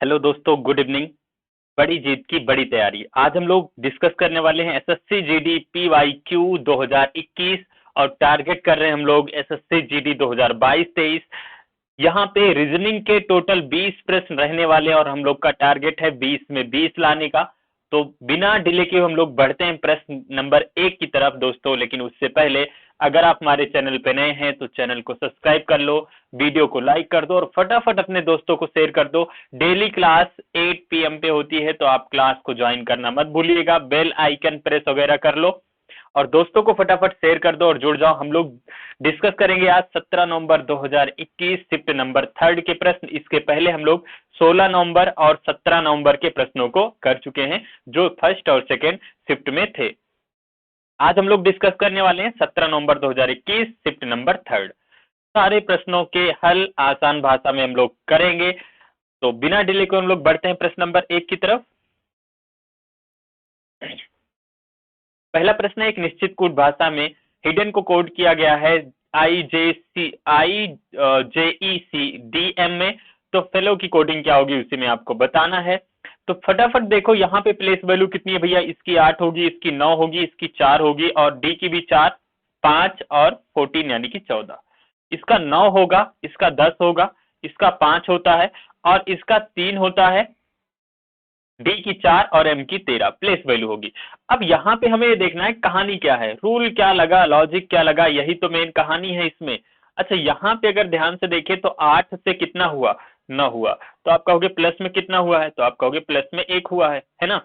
Hello दोस्तों, good evening. बड़ी जीत की बड़ी तैयारी। आज हम लोग डिस्कस करने वाले हैं एसएससी जीडी पीवाईक्यू 2021 और टारगेट कर रहे हैं हम लोग एसएससी जीडी 2022-23। यहाँ पे रीजनिंग के टोटल 20 प्रश्न रहने वाले हैं और हम लोग का टारगेट है 20 में 20 लाने का। तो बिना डिले के हम लोग बढ़ते हैं प्रश्न नंबर 1 की तरफ दोस्तों। लेकिन उससे पहले अगर आप हमारे चैनल पे नए हैं तो चैनल को सब्सक्राइब कर लो, वीडियो को लाइक कर दो और फटाफट अपने दोस्तों को शेयर कर दो। डेली क्लास 8 PM पे होती है तो आप क्लास को ज्वाइन करना मत भूलिएगा। बेल आइकन प्रेस वगैरह कर लो और दोस्तों को फटाफट शेयर कर दो और जुड़ जाओ। हम लोग डिस्कस करेंगे आज 17 नवंबर 2021 शिफ्ट नंबर 3 के प्रश्न। इसके पहले हम लोग 16 नवंबर और 17 नवंबर के प्रश्नों को कर चुके हैं जो फर्स्ट और सेकेंड शिफ्ट में थे। आज हम लोग डिस्कस करने वाले हैं 17 नवंबर 2021 शिफ्ट नंबर 3। सारे प्रश्नों के हल आसान भाषा में हम लोग करेंगे। तो बिना डिले को हम लोग बढ़ते हैं प्रश्न नंबर 1 की तरफ। पहला प्रश्न है, एक निश्चित कोड भाषा में हिडन को कोड किया गया है IJEC-DM में। तो फेलो की कोडिंग क्या होगी उसी में आपको बताना है। तो फटाफट देखो यहाँ पे प्लेस वैल्यू कितनी है भैया। इसकी 8 होगी, इसकी 9 होगी, इसकी 4 होगी और डी की भी 4, 5 और 14 यानी कि 14। इसका 9 होगा, इसका 10 होगा, इसका 5 होता है और इसका 3 होता है, डी की 4 और एम की 13 प्लेस वैल्यू होगी। अब यहाँ पे हमें ये देखना है कहानी क्या है, रूल क्या लगा, लॉजिक क्या लगा, यही तो मेन कहानी है इसमें। अच्छा, यहाँ पे अगर ध्यान से देखें तो 8 से कितना हुआ, 9 हुआ। तो आप कहोगे प्लस में कितना हुआ है, तो आप कहोगे प्लस में 1 हुआ है ना।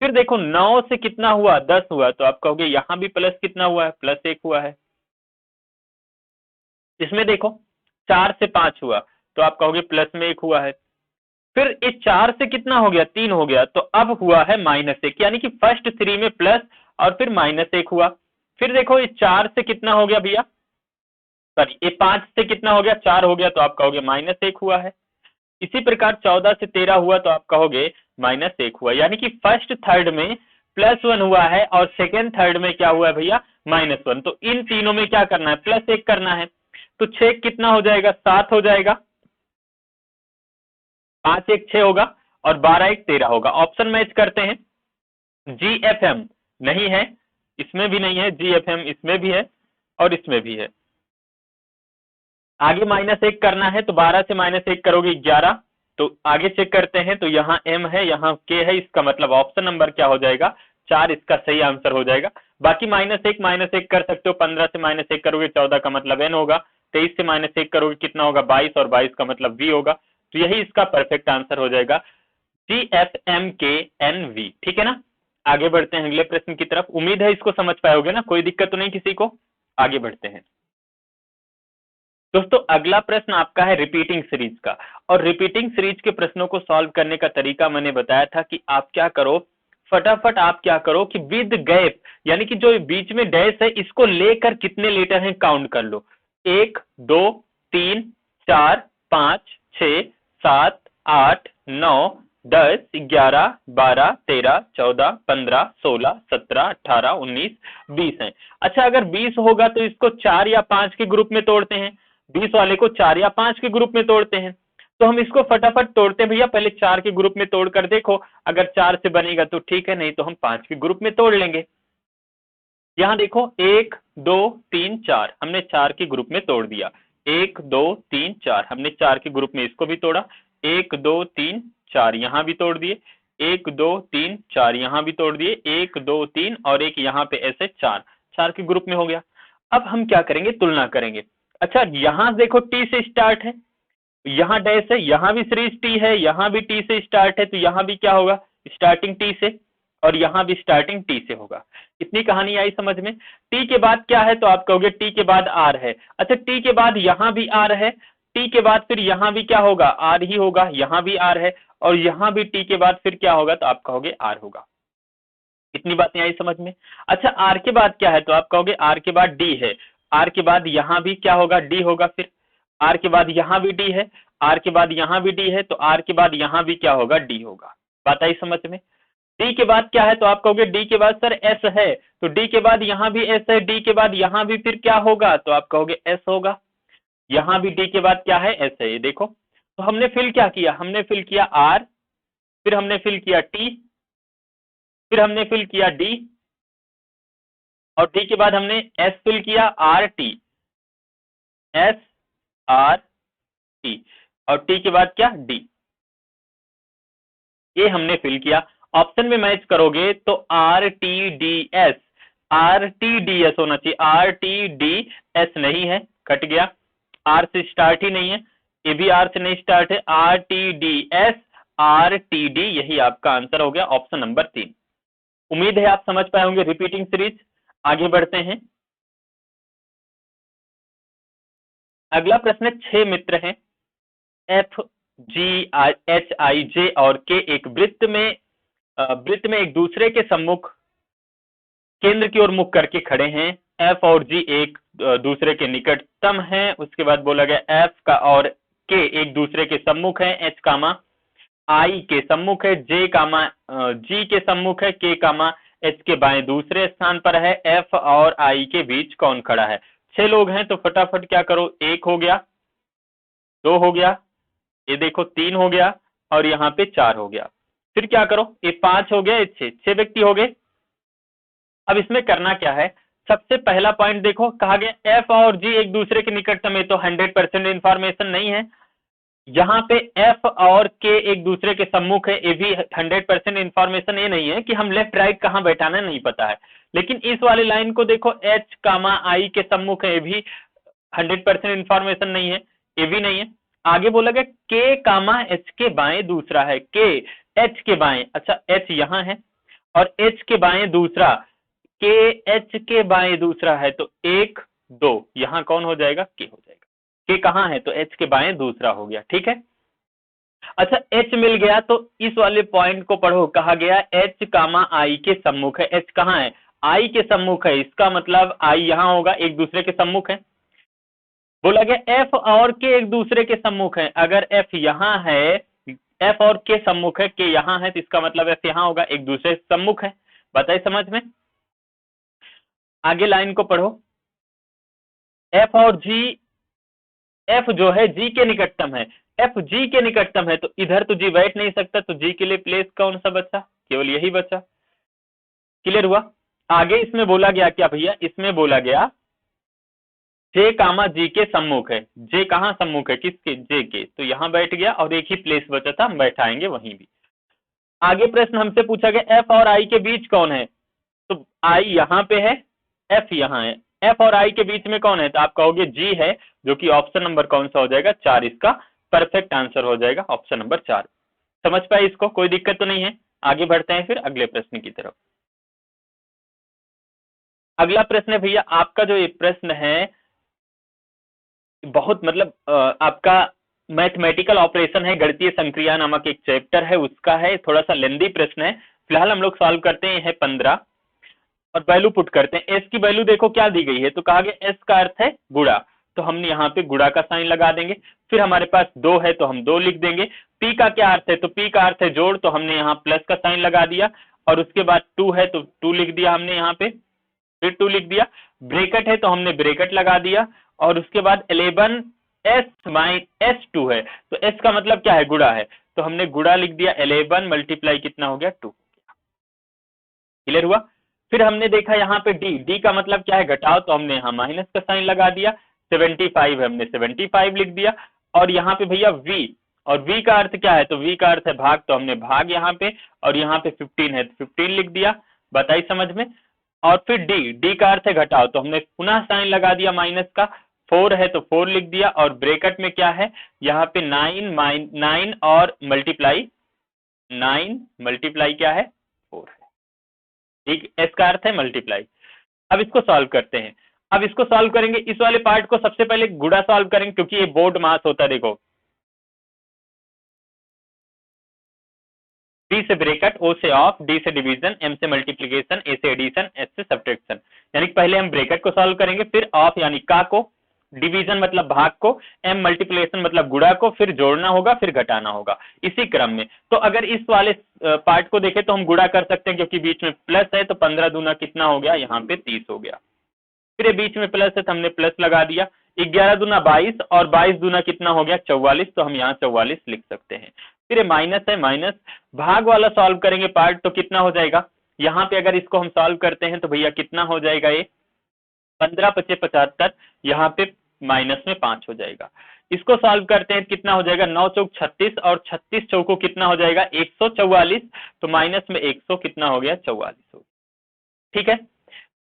फिर देखो 9 से कितना हुआ, 10 हुआ। तो आप कहोगे यहाँ भी प्लस कितना हुआ है, प्लस 1 हुआ है। इसमें देखो 4 से 5 हुआ तो आप कहोगे प्लस में 1 हुआ है। फिर इस 4 से कितना हो गया, 3 हो गया। तो अब हुआ है -1 यानी कि फर्स्ट 3 में प्लस और फिर -1 हुआ। फिर देखो इस 4 से कितना हो गया भैया, सॉरी ये 5 से कितना हो गया, 4 हो गया। तो आप कहोगे -1 हुआ है। इसी प्रकार 14 से 13 हुआ तो आप कहोगे -1 हुआ। यानी कि फर्स्ट थर्ड में +1 हुआ है और सेकेंड थर्ड में क्या हुआ है भैया, -1। तो इन तीनों में क्या करना है, +1 करना है। तो 6 कितना हो जाएगा, 7 हो जाएगा। 5 1 6 होगा और 12 1 13 होगा। ऑप्शन मैच करते हैं। GFM नहीं है, इसमें भी नहीं है। GFM इसमें भी है और इसमें भी है। आगे -1 करना है तो 12 से -1 करोगे 11। तो आगे चेक करते हैं तो यहाँ M है, यहाँ K है। इसका मतलब ऑप्शन नंबर क्या हो जाएगा, 4 इसका सही आंसर हो जाएगा। बाकी -1 कर सकते हो। 15 से -1 करोगे 14 का मतलब N होगा। 23 से -1 करोगे कितना होगा, 22 और 22 का मतलब V होगा। तो यही इसका परफेक्ट आंसर हो जाएगा, GFMKNV। ठीक है ना। आगे बढ़ते हैं अगले प्रश्न की तरफ। उम्मीद है इसको समझ पाओगे ना, कोई दिक्कत तो नहीं किसी को। आगे बढ़ते हैं दोस्तों। अगला प्रश्न आपका है रिपीटिंग सीरीज का। और रिपीटिंग सीरीज के प्रश्नों को सॉल्व करने का तरीका मैंने बताया था कि आप क्या करो, फटाफट आप क्या करो कि विद गैप यानी कि जो बीच में डैश है इसको लेकर कितने लेटर हैं काउंट कर लो। 1 2 3 4 5 6 7 8 9 10 11 12 13 14 15 16 17 18 19 20 है। अच्छा, अगर 20 होगा तो इसको 4 या 5 के ग्रुप में तोड़ते हैं। 20 वाले को 4 या 5 के ग्रुप में तोड़ते हैं। तो हम इसको फटाफट तोड़ते हैं भैया। पहले 4 के ग्रुप में तोड़ कर देखो, अगर 4 से बनेगा तो ठीक है, नहीं तो हम 5 के ग्रुप में तोड़ लेंगे। यहां देखो 1 2 3 4 हमने 4 के ग्रुप में तोड़ दिया। 1 2 3 4 हमने 4 के ग्रुप में इसको भी तोड़ा। 1 2 3 4 यहां भी तोड़ दिए। 1 2 3 4 यहां भी तोड़ दिए। 1 2 3 और एक यहां पे ऐसे 4 के ग्रुप में हो गया। अब हम क्या करेंगे, तुलना करेंगे। अच्छा, यहां देखो टी से स्टार्ट है, यहां डैश है, यहां भी सीरीज टी है, यहां भी टी से स्टार्ट है। तो यहां भी क्या होगा, स्टार्टिंग टी से और यहां भी स्टार्टिंग टी से होगा। इतनी कहानी आई समझ में। टी के बाद क्या है, तो आप कहोगे टी के बाद आर है। अच्छा, टी के बाद यहां भी आर है। टी के बाद फिर यहां भी क्या होगा, आर ही होगा। यहां भी आर है और यहां भी टी के बाद फिर क्या होगा, तो आप कहोगे आर होगा। इतनी बातें आई समझ में। अच्छा, आर के बाद क्या है, तो आप कहोगे आर के बाद डी है। आर के बाद यहां भी क्या होगा, डी होगा। फिर आर के बाद यहां भी डी है, आर के बाद यहां भी डी है। तो आर के बाद यहां भी क्या होगा, डी होगा। बात आई समझ में। डी के बाद क्या है, तो आप कहोगे डी के बाद सर एस है। तो डी के बाद यहां भी एस है। डी के बाद यहां भी फिर क्या होगा, तो आप कहोगे एस होगा। यहां भी डी के बाद क्या है, एस है, ये देखो। तो हमने फिल क्या किया, हमने फिल किया R, फिर हमने फिल किया T, फिर हमने फिल किया D, और D के बाद हमने S फिल किया, RT, SRT, और T के बाद क्या, D। ये हमने फिल किया। ऑप्शन में मैच करोगे तो RTDS, RTDS होना चाहिए, RTDS नहीं है, कट गया, R से स्टार्ट ही नहीं है, ये भी R से नहीं स्टार्ट है, RTDS RTD, यही आपका आंसर हो गया ऑप्शन नंबर 3। उम्मीद है आप समझ पाए होंगे रिपीटिंग सीरीज। आगे बढ़ते हैं। अगला प्रश्न, 6 मित्र हैं, FGHIJ और K एक वृत्त में एक दूसरे के सम्मुख केंद्र की ओर मुख करके खड़े हैं। F और G एक दूसरे के निकटतम हैं। उसके बाद बोला गया F का और K एक दूसरे के सम्मुख है, H कामा I के सम्मुख है, J कामा G के सम्मुख है, K कामा H के बाएं दूसरे स्थान पर है। F और I के बीच कौन खड़ा है। 6 लोग हैं तो फटाफट क्या करो, 1 हो गया, 2 हो गया, ये देखो 3 हो गया, और यहाँ पे 4 हो गया। फिर क्या करो, ये 5 हो गया, ये 6 व्यक्ति हो गए। अब इसमें करना क्या है, सबसे पहला पॉइंट देखो, कहा गया F और G एक दूसरे के निकटतम है, तो 100% इंफॉर्मेशन नहीं है। यहाँ पे F और K एक दूसरे के सम्मुख है, ये भी 100% इंफॉर्मेशन ये नहीं है कि हम लेफ्ट राइट कहाँ बैठाना नहीं पता है। लेकिन इस वाले लाइन को देखो, H कामा I के सम्मुख है, ये भी 100% इंफॉर्मेशन नहीं है, ये भी नहीं है। आगे बोला गया K कामा H के बाएं दूसरा है, K H के बाएं, अच्छा H यहाँ है और H के बाएं दूसरा, K H के बाएं दूसरा है, तो 1 2 यहाँ कौन हो जाएगा, K हो जाएगा। K कहाँ है, तो H के बाएं दूसरा हो गया, ठीक है। अच्छा H मिल गया तो इस वाले पॉइंट को पढ़ो, कहा गया H कामा I के सम्मुख है। H कहाँ है, I के सम्मुख है, इसका मतलब I यहाँ होगा, एक दूसरे के सम्मुख है। बोला गया F और K एक दूसरे के सम्मुख है, अगर F यहाँ है, F और K सम्मुख है, K यहाँ है, तो इसका मतलब F यहाँ होगा, एक दूसरे से सम्मुख है। बताइए समझ में। आगे लाइन को पढ़ो, F और G, F जो है G के निकटतम है, F G के निकटतम है, तो इधर तो G बैठ नहीं सकता, तो G के लिए प्लेस कौन सा बचा, केवल यही बचा। क्लियर हुआ। आगे इसमें बोला गया क्या भैया, इसमें बोला गया J कामा G के सम्मुख है। J कहाँ सम्मुख है, किसके, J के, तो यहाँ बैठ गया और एक ही प्लेस बचा था, हम बैठाएंगे वहीं भी। आगे प्रश्न हमसे पूछा गया F और I के बीच कौन है, तो I यहाँ पे है, F यहाँ है, F और I के बीच में कौन है, तो आप कहोगे G है, जो कि ऑप्शन नंबर कौन सा हो जाएगा, 4, इसका परफेक्ट आंसर हो जाएगा ऑप्शन नंबर 4। समझ पाए इसको, कोई दिक्कत तो नहीं है। आगे बढ़ते हैं फिर अगले प्रश्न की तरफ। अगला प्रश्न है भैया, आपका जो ये प्रश्न है बहुत मतलब आपका मैथमेटिकल ऑपरेशन है, गणितीय संक्रिया नामक एक चैप्टर है उसका है, थोड़ा सा लेंदी प्रश्न है। फिलहाल हम लोग सॉल्व करते हैं 15 और वैल्यू पुट करते हैं। एस की वैल्यू देखो क्या दी गई है, तो कहा गया एस का अर्थ है गुणा, तो हमने यहाँ पे गुणा का साइन लगा देंगे। फिर हमारे पास 2 है तो हम 2 लिख देंगे। पी का क्या अर्थ है, तो पी का अर्थ है जोड़, तो हमने यहाँ प्लस का साइन लगा दिया। और उसके बाद 2 है तो 2 लिख दिया हमने यहाँ पे, फिर 2 लिख दिया। ब्रेकेट है तो हमने ब्रेकेट लगा दिया। और उसके बाद 11 S - S2 है, तो S का मतलब क्या है, गुणा है, तो हमने गुणा लिख दिया। 11 मल्टीप्लाई कितना हो गया, 2। क्लियर हुआ। फिर हमने देखा यहाँ पे D का मतलब क्या है, घटाओ, तो हमने यहाँ माइनस का साइन लगा दिया। 75 है, हमने 75 लिख दिया। और यहाँ पे भैया V, और V का अर्थ क्या है, तो V का अर्थ है भाग, तो हमने भाग यहाँ पे, और यहाँ पे 15 है तो 15 लिख दिया। बताइए समझ में। और फिर D का अर्थ है घटाओ, तो हमने पुनः साइन लगा दिया माइनस का। 4 है तो 4 लिख दिया। और ब्रेकेट में क्या है, यहाँ पे 9 और मल्टीप्लाई 9 क्या है, 4 है। ठीक, एस का अर्थ है मल्टीप्लाई। अब इसको सॉल्व करते हैं। अब इसको सॉल्व करेंगे, इस वाले पार्ट को सबसे पहले गुणा सॉल्व करेंगे, क्योंकि ये बोर्ड मास होता है। देखो B से ब्रेकेट, O से ऑफ, D से डिवीजन, M से मल्टीप्लिकेशन, A से एडिशन, S से सब्ट्रैक्शन। यानी कि पहले हम ब्रेकेट को सॉल्व करेंगे, फिर ऑफ यानी का को, डिवीजन मतलब भाग को, M मल्टीप्लिकेशन मतलब गुणा को, फिर जोड़ना होगा, फिर घटाना होगा, इसी क्रम में। तो अगर इस वाले पार्ट को देखें तो हम गुणा कर सकते हैं, क्योंकि बीच में प्लस है, तो 15 दूना कितना हो गया, यहाँ पे 30 हो गया। फिर ये बीच में प्लस है तो हमने प्लस लगा दिया। 11 दूना 22 और 22 दूना कितना हो गया 44, तो हम यहाँ 44 लिख सकते हैं। फिर ये माइनस है, माइनस भाग वाला सॉल्व करेंगे पार्ट, तो कितना हो जाएगा यहाँ पे, अगर इसको हम सॉल्व करते हैं तो भैया कितना हो जाएगा, ये 15 पचे 75, यहाँ पे माइनस में 5 हो जाएगा। इसको सॉल्व करते हैं कितना हो जाएगा 9 चौक 36 और 36 चौको कितना हो जाएगा 144, तो माइनस में 100 कितना हो गया 44 हो गया। ठीक है,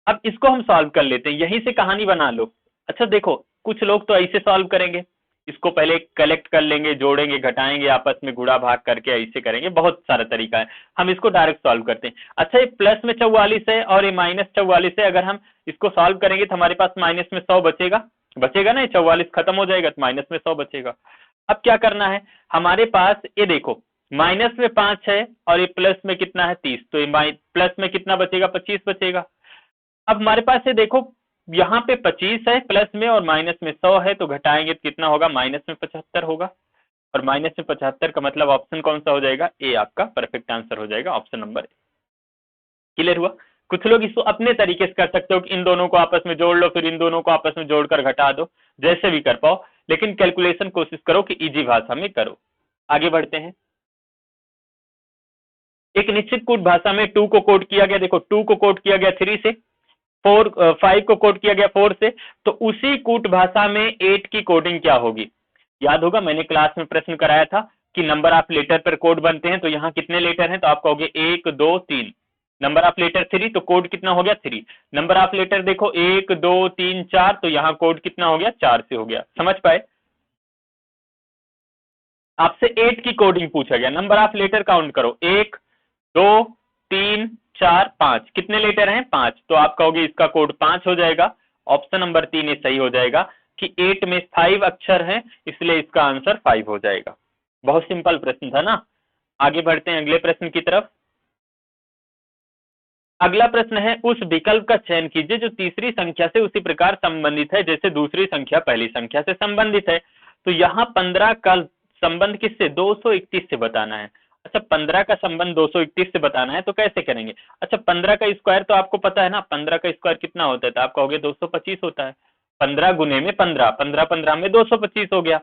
अब इसको हम सॉल्व कर लेते हैं, यहीं से कहानी बना लो। अच्छा देखो, कुछ लोग तो ऐसे सॉल्व करेंगे, इसको पहले कलेक्ट कर लेंगे, जोड़ेंगे घटाएंगे, आपस में गुणा भाग करके ऐसे करेंगे, बहुत सारा तरीका है। हम इसको डायरेक्ट सॉल्व करते हैं। अच्छा, ये प्लस में 44 है और ये माइनस 44 है, अगर हम इसको सॉल्व करेंगे तो हमारे पास माइनस में 100 बचेगा, बचेगा ना, 44 खत्म हो जाएगा तो माइनस में 100 बचेगा। अब क्या करना है, हमारे पास ये देखो माइनस में 5 है और ये प्लस में कितना है 30, तो ये प्लस में कितना बचेगा 25 बचेगा। अब हमारे पास ये देखो यहाँ पे 25 है प्लस में और माइनस में 100 है, तो घटाएंगे तो कितना होगा माइनस में 75 होगा, और माइनस में 75 का मतलब ऑप्शन कौन सा हो जाएगा, ए आपका परफेक्ट आंसर हो जाएगा, ऑप्शन नंबर ए। क्लियर हुआ। कुछ लोग इसको अपने तरीके से कर सकते हो कि इन दोनों को आपस में जोड़ लो, फिर इन दोनों को आपस में जोड़कर घटा दो, जैसे भी कर पाओ, लेकिन कैलकुलेशन कोशिश करो कि इजी भाषा में करो। आगे बढ़ते हैं। एक निश्चित कूट भाषा में 2 को कोड किया गया, देखो 2 को कोड किया गया 3 से, 5 को कोड किया गया 4 से, तो उसी कूट भाषा में 8 की कोडिंग क्या होगी। याद होगा मैंने क्लास में प्रश्न कराया था कि नंबर ऑफ लेटर पर कोड बनते हैं, तो यहाँ कितने लेटर हैं, तो आप कहोगे 1 2 3, नंबर ऑफ लेटर 3, तो कोड कितना हो गया 3, नंबर ऑफ लेटर देखो 1 2 3 4, तो यहाँ कोड कितना हो गया 4 से हो गया। समझ पाए। आपसे 8 की कोडिंग पूछा गया, नंबर ऑफ लेटर काउंट करो 1 2 3 4 5, कितने लेटर हैं 5, तो आप कहोगे इसका कोड 5 हो जाएगा। ऑप्शन नंबर 3 सही हो जाएगा कि 8 में 5 अक्षर हैं, इसलिए इसका आंसर 5 हो जाएगा। बहुत सिंपल प्रश्न था ना। आगे बढ़ते हैं अगले प्रश्न की तरफ। अगला प्रश्न है, उस विकल्प का चयन कीजिए जो तीसरी संख्या से उसी प्रकार संबंधित है जैसे दूसरी संख्या पहली संख्या से संबंधित है। तो यहाँ 15 का संबंध किससे 231 से बताना है। अच्छा 15 का संबंध 231 से बताना है, तो कैसे करेंगे। अच्छा 15 का स्क्वायर तो आपको पता है ना, 15 का स्क्वायर कितना होता है, तो आप कहोगे 225 होता है। 15 गुने में 15, 15 15 में 225 हो गया।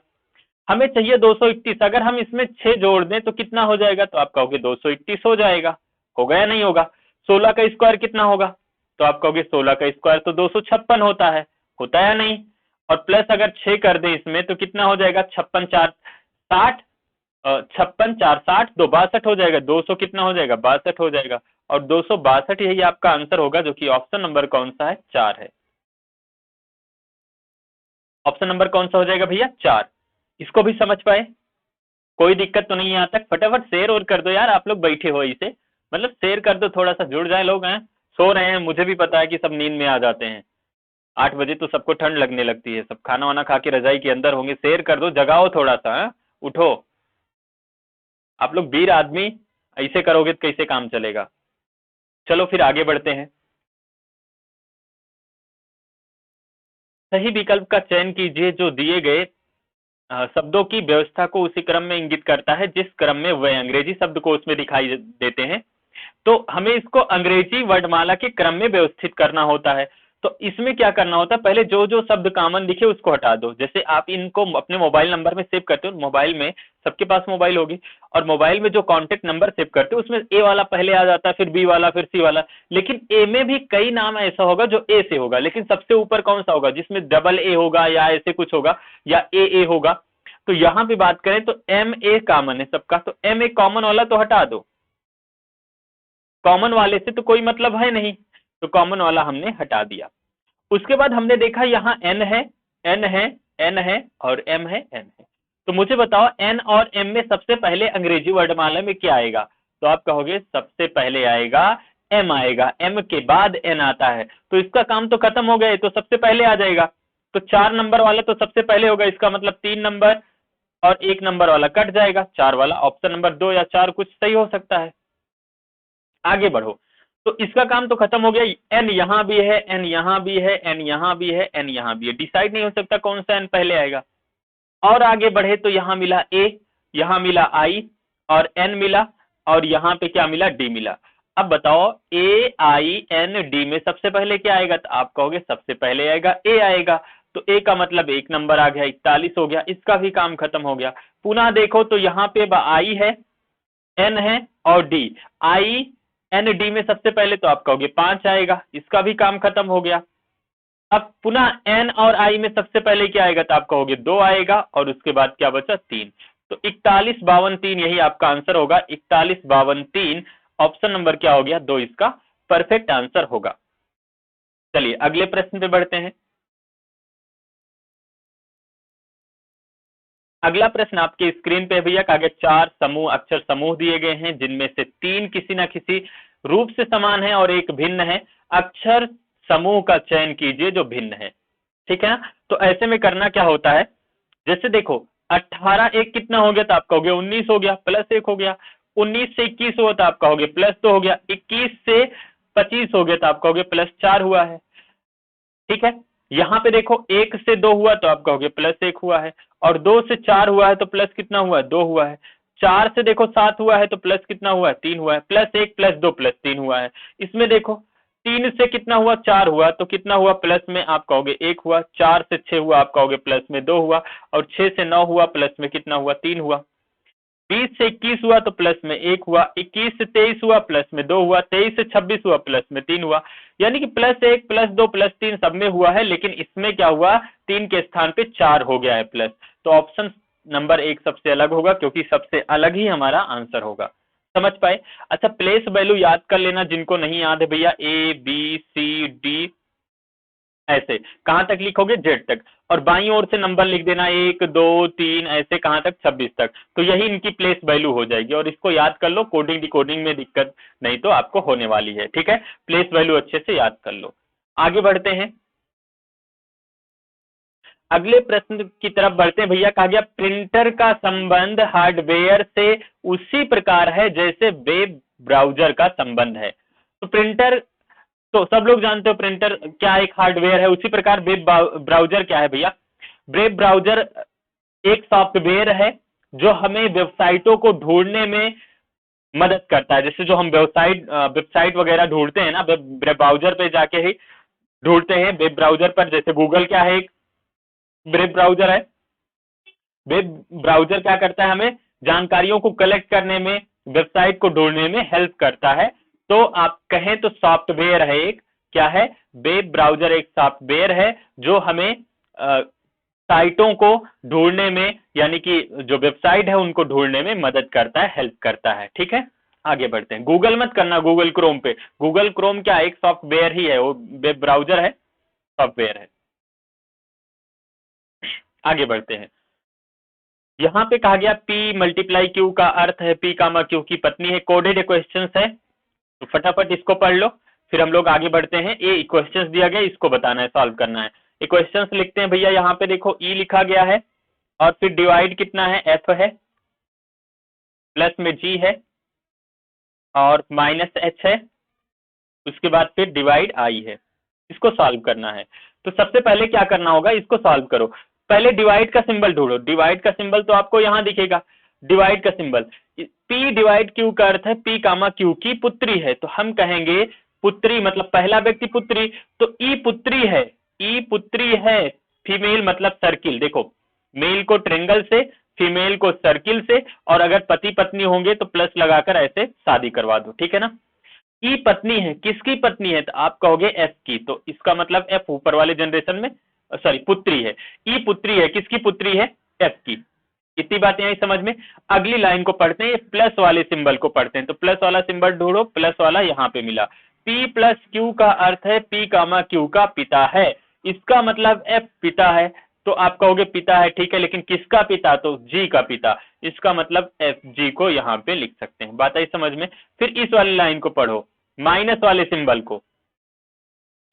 हमें चाहिए 231, अगर हम इसमें 6 जोड़ दें तो कितना हो जाएगा, तो आप कहोगे 231 हो जाएगा। होगा या नहीं होगा। 16 का स्क्वायर कितना होगा, तो आप कहोगे 16 का स्क्वायर तो 256 होता है, होता है या नहीं। और प्लस अगर 6 कर दें इसमें तो कितना हो जाएगा 56 4 60, 56 4 60 2 62 हो जाएगा, 200 कितना हो जाएगा 62 हो जाएगा, और 262 यही आपका आंसर होगा, जो कि ऑप्शन नंबर कौन सा है 4 है। ऑप्शन नंबर कौन सा हो जाएगा भैया 4। इसको भी समझ पाए, कोई दिक्कत तो नहीं है यहाँ तक। फटाफट शेयर और कर दो यार, आप लोग बैठे हो इसे, मतलब शेयर कर दो, थोड़ा सा जुड़ जाए लोग। हैं सो रहे हैं, मुझे भी पता है कि सब नींद में आ जाते हैं, 8 बजे तो सबको ठंड लगने लगती है, सब खाना वाना खा के रजाई के अंदर होंगे। शेयर कर दो, जगाओ थोड़ा सा। उठो, आप लोग वीर आदमी, ऐसे करोगे तो कैसे काम चलेगा। चलो फिर आगे बढ़ते हैं। सही विकल्प का चयन कीजिए जो दिए गए शब्दों की व्यवस्था को उसी क्रम में इंगित करता है जिस क्रम में वह अंग्रेजी शब्द को उसमें दिखाई देते हैं। तो हमें इसको अंग्रेजी वर्णमाला के क्रम में व्यवस्थित करना होता है। तो इसमें क्या करना होता है, पहले जो जो शब्द कॉमन दिखे उसको हटा दो। जैसे आप इनको अपने मोबाइल नंबर में सेव करते हो, मोबाइल में सबके पास मोबाइल होगी, और मोबाइल में जो कॉन्टेक्ट नंबर सेव करते हो उसमें ए वाला पहले आ जाता है, फिर बी वाला, फिर सी वाला। लेकिन ए में भी कई नाम ऐसा होगा जो ए से होगा, लेकिन सबसे ऊपर कौन सा होगा जिसमें डबल ए होगा या ऐसे कुछ होगा या ए होगा। तो यहां पे बात करें तो एम ए कॉमन है सबका, तो एम ए कॉमन वाला तो हटा दो, कॉमन वाले से तो कोई मतलब है नहीं, तो कॉमन वाला हमने हटा दिया। उसके बाद हमने देखा यहाँ एन है, एन है, एन है और एम है, एन है। तो मुझे बताओ एन और एम में सबसे पहले अंग्रेजी वर्णमाला में क्या आएगा, तो आप कहोगे सबसे पहले आएगा एम, आएगा एम के बाद एन आता है, तो इसका काम तो खत्म हो गया, तो सबसे पहले आ जाएगा। तो 4 नंबर वाला तो सबसे पहले होगा, इसका मतलब 3 नंबर और 1 नंबर वाला कट जाएगा, 4 वाला ऑप्शन नंबर 2 या 4 कुछ सही हो सकता है। आगे बढ़ो, तो इसका काम तो खत्म हो गया। एन यहां भी है, एन यहां भी है, एन यहां भी है, एन यहां भी है, डिसाइड नहीं हो सकता कौन सा एन पहले आएगा। और आगे बढ़े तो यहां मिला ए, यहां मिला आई और एन मिला, और यहां पे क्या मिला डी मिला। अब बताओ ए आई एन डी में सबसे पहले क्या आएगा, तो आप कहोगे सबसे पहले आएगा ए आएगा। तो ए का मतलब 1 नंबर आ गया, 41 हो गया, इसका भी काम खत्म हो गया। पुनः देखो तो यहाँ पे आई है, एन है और डी। आई एन डी में सबसे पहले तो आप कहोगे 5 आएगा, इसका भी काम खत्म हो गया। अब पुनः एन और आई में सबसे पहले क्या आएगा, तो आप कहोगे 2 आएगा, और उसके बाद क्या बचा 3। तो 41 52 3 यही आपका आंसर होगा। 41 52 3 ऑप्शन नंबर क्या हो गया, 2 इसका परफेक्ट आंसर होगा। चलिए अगले प्रश्न पे बढ़ते हैं। अगला प्रश्न आपके स्क्रीन पे भैया आगे 4 समूह अक्षर समूह दिए गए हैं, जिनमें से 3 किसी न किसी रूप से समान है और एक भिन्न है। अक्षर समूह का चयन कीजिए जो भिन्न है। ठीक है ना। तो ऐसे में करना क्या होता है, जैसे देखो 18 एक कितना हो गया, तो आप कहोगे 19 हो गया, प्लस 1 हो गया। 19 से 21 हुआ तो आप कहोगे प्लस 2 हो गया। 21 से 25 हो गया तो आप कहोगे प्लस 4 हुआ है। ठीक है। यहाँ पे देखो 1 से 2 हुआ तो आप कहोगे प्लस 1 हुआ है, और 2 से 4 हुआ है तो प्लस कितना हुआ है, 2 हुआ है। 4 से देखो 7 हुआ है तो प्लस कितना हुआ है, 3 हुआ है। प्लस 1 प्लस 2 प्लस 3 हुआ है। इसमें देखो 3 से कितना हुआ, 4 हुआ, तो कितना हुआ, प्लस में आप कहोगे 1 हुआ। 4 से 6 हुआ आप कहोगे प्लस में 2 हुआ, और 6 से 9 हुआ प्लस में कितना हुआ, 3 हुआ। 20 से 21 हुआ तो प्लस में 1 हुआ। 21 से 23 हुआ प्लस में 2 हुआ। 23 से 26 हुआ प्लस में 3 हुआ। यानी कि प्लस 1 प्लस 2 प्लस 3 सब में हुआ है, लेकिन इसमें क्या हुआ, 3 के स्थान पे 4 हो गया है प्लस। तो ऑप्शन नंबर 1 सबसे अलग होगा, क्योंकि सबसे अलग ही हमारा आंसर होगा। समझ पाए। अच्छा प्लेस वैल्यू याद कर लेना, जिनको नहीं याद है भैया, ए बी सी डी ऐसे कहां तक लिखोगे, जेड तक, और बाईं ओर से नंबर लिख देना 1 2 3 ऐसे कहां तक, 26 तक। तो यही इनकी प्लेस वैल्यू हो जाएगी, और इसको याद कर लो, कोडिंग डिकोडिंग में दिक्कत नहीं तो आपको होने वाली है। ठीक है, प्लेस वैल्यू अच्छे से याद कर लो। आगे बढ़ते हैं, अगले प्रश्न की तरफ बढ़ते हैं भैया। कहा गया प्रिंटर का संबंध हार्डवेयर से उसी प्रकार है जैसे वेब ब्राउजर का संबंध है। तो प्रिंटर तो सब लोग जानते हो प्रिंटर क्या एक हार्डवेयर है, उसी प्रकार वेब ब्राउजर क्या है भैया। वेब ब्राउजर एक सॉफ्टवेयर है जो हमें वेबसाइटों को ढूंढने में मदद करता है। जैसे जो हम वेबसाइट वगैरह ढूंढते हैं ना, वेब ब्राउजर पे जाके ही ढूंढते हैं। वेब ब्राउजर पर जैसे गूगल क्या है, एक वेब ब्राउजर है। वेब ब्राउजर क्या करता है, हमें जानकारियों को कलेक्ट करने में, वेबसाइट को ढूंढने में हेल्प करता है। तो आप कहें तो सॉफ्टवेयर है एक, क्या है, वेब ब्राउजर एक सॉफ्टवेयर है जो हमें साइटों को ढूंढने में, यानी कि जो वेबसाइट है उनको ढूंढने में मदद करता है, हेल्प करता है। ठीक है, आगे बढ़ते हैं। गूगल मत करना, गूगल क्रोम पे, गूगल क्रोम क्या एक सॉफ्टवेयर ही है, वो वेब ब्राउजर है, सॉफ्टवेयर है। आगे बढ़ते हैं। यहाँ पे कहा गया P मल्टीप्लाई Q का अर्थ है P कामा Q की पत्नी है। कोडेड क्वेश्चंस है, तो फटाफट इसको पढ़ लो, फिर हम लोग आगे बढ़ते हैं। ये क्वेश्चंस दिया गया, इसको बताना है, सॉल्व करना है। ये क्वेश्चंस लिखते हैं भैया। यहाँ पे देखो E लिखा गया है, और फिर डिवाइड कितना है, F है, प्लस में G है, और माइनस H है, उसके बाद फिर डिवाइड I है। इसको सॉल्व करना है। तो सबसे पहले क्या करना होगा, इसको सॉल्व करो। पहले डिवाइड का सिंबल ढूंढो। डिवाइड का सिंबल तो आपको यहां दिखेगा, डिवाइड का सिंबल। P डिवाइड Q का अर्थ है P कामा Q की पुत्री है, तो हम कहेंगे पुत्री मतलब पहला व्यक्ति पुत्री, तो E पुत्री है, E पुत्री है। फीमेल मतलब सर्किल, देखो मेल को ट्रेंगल से, फीमेल को सर्किल से, और अगर पति पत्नी होंगे तो प्लस लगाकर ऐसे शादी करवा दो। ठीक है ना। ई पत्नी है, किसकी पत्नी है, तो आप कहोगे एफ की, तो इसका मतलब एफ ऊपर वाले जनरेशन में, सॉरी पुत्री है। ई पुत्री है, किसकी पुत्री है, एफ की। इतनी बातें आई समझ में। अगली लाइन को पढ़ते हैं, प्लस वाले सिंबल को पढ़ते हैं। तो प्लस वाला सिंबल ढूंढो, प्लस वाला यहाँ पे मिला। P प्लस Q का अर्थ है P कामा Q का पिता है, इसका मतलब F पिता है। तो आप कहोगे पिता है, ठीक है, लेकिन किसका पिता, तो G का पिता, इसका मतलब F G को यहाँ पे लिख सकते हैं। बात आई समझ में। फिर इस वाली लाइन को पढ़ो, माइनस वाले सिंबल को।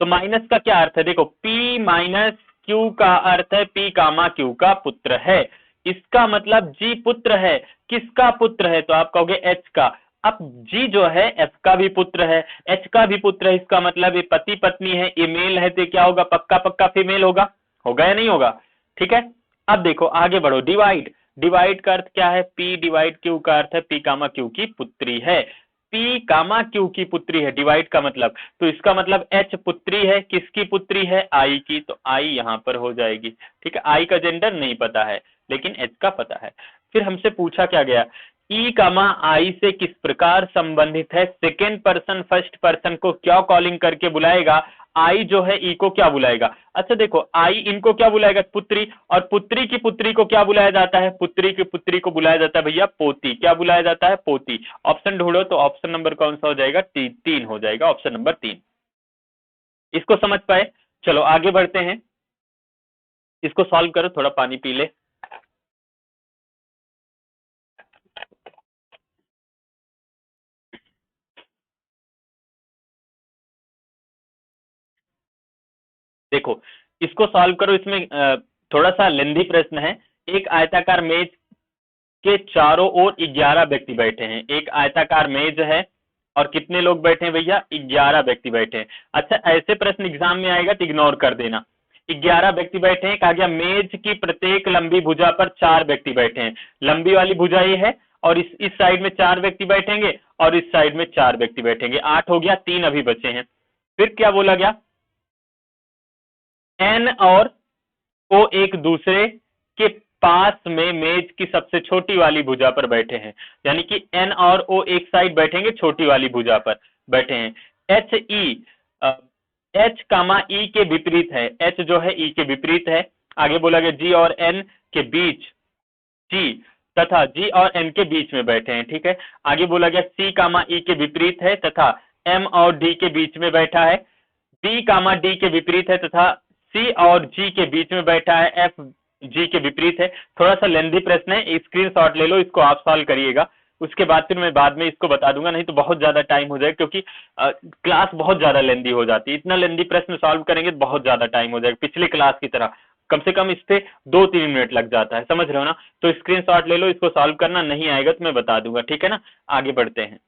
तो माइनस का क्या अर्थ है, देखो P माइनस Q का अर्थ है P कामा Q का पुत्र है, इसका मतलब G पुत्र है। किसका पुत्र है, तो आप कहोगे H का। अब G जो है F का भी पुत्र है, H का भी पुत्र है, इसका मतलब ये पति पत्नी है, ये मेल है, तो क्या होगा, पक्का पक्का फीमेल होगा, होगा या नहीं होगा। ठीक है। अब देखो आगे बढ़ो, डिवाइड, डिवाइड का अर्थ क्या है, P डिवाइड Q का अर्थ है P कामा Q की पुत्री है। पी कामा क्यू की पुत्री है, डिवाइड का मतलब, तो इसका मतलब एच पुत्री है, किसकी पुत्री है, आई की, तो आई यहां पर हो जाएगी। ठीक है, आई का जेंडर नहीं पता है लेकिन एच का पता है। फिर हमसे पूछा क्या गया, ई कामा आई से किस प्रकार संबंधित है, सेकेंड पर्सन फर्स्ट पर्सन को क्या कॉलिंग करके बुलाएगा, आई जो है ई को क्या बुलाएगा। अच्छा देखो, आई इनको क्या बुलाएगा, पुत्री, और पुत्री की पुत्री को क्या बुलाया जाता है, पुत्री की पुत्री को बुलाया जाता है भैया पोती, क्या बुलाया जाता है, पोती। ऑप्शन ढूंढो तो ऑप्शन नंबर कौन सा हो जाएगा, तीन हो जाएगा, ऑप्शन नंबर 3। इसको समझ पाए, चलो आगे बढ़ते हैं, इसको सॉल्व करो, थोड़ा पानी पी ले। देखो इसको सॉल्व करो, इसमें थोड़ा सा लेंदी प्रश्न है। एक आयताकार मेज के चारों ओर 11 व्यक्ति बैठे हैं, एक आयताकार मेज है और कितने लोग बैठे हैं भैया, 11 व्यक्ति बैठे हैं। अच्छा ऐसे प्रश्न एग्जाम में आएगा तो इग्नोर कर देना। 11 व्यक्ति बैठे हैं, कहा गया मेज की प्रत्येक लंबी भुजा पर 4 व्यक्ति बैठे हैं, लंबी वाली भुजा ये है और इस साइड में 4 व्यक्ति बैठेंगे और इस साइड में 4 व्यक्ति बैठेंगे, 8 हो गया, 3 अभी बचे हैं। फिर क्या बोला गया, एन और ओ एक दूसरे के पास में मेज की सबसे छोटी वाली भुजा पर बैठे हैं, यानी कि एन और ओ एक साइड बैठेंगे, छोटी वाली भुजा पर बैठे हैं। एच ई, एच कामा ई के विपरीत है, एच जो है ई के विपरीत है। आगे बोला गया जी और एन के बीच, जी तथा जी और एन के बीच में बैठे हैं। ठीक है, आगे बोला गया सी कामा ई के विपरीत है तथा एम और डी के बीच में बैठा है, बी कामा डी के विपरीत है तथा सी और जी के बीच में बैठा है, एफ जी के विपरीत है। थोड़ा सा लेंदी प्रश्न है, स्क्रीनशॉट ले लो, इसको आप सॉल्व करिएगा, उसके बाद फिर मैं बाद में इसको बता दूंगा, नहीं तो बहुत ज्यादा टाइम हो जाएगा, क्योंकि क्लास बहुत ज्यादा लेंदी हो जाती है। इतना लेंदी प्रश्न सॉल्व करेंगे तो बहुत ज्यादा टाइम हो जाएगा, पिछले क्लास की तरह कम से कम इस पे 2-3 मिनट लग जाता है, समझ रहे हो ना। तो स्क्रीनशॉट ले लो, इसको सॉल्व करना, नहीं आएगा तो मैं बता दूंगा, ठीक है ना। आगे बढ़ते हैं,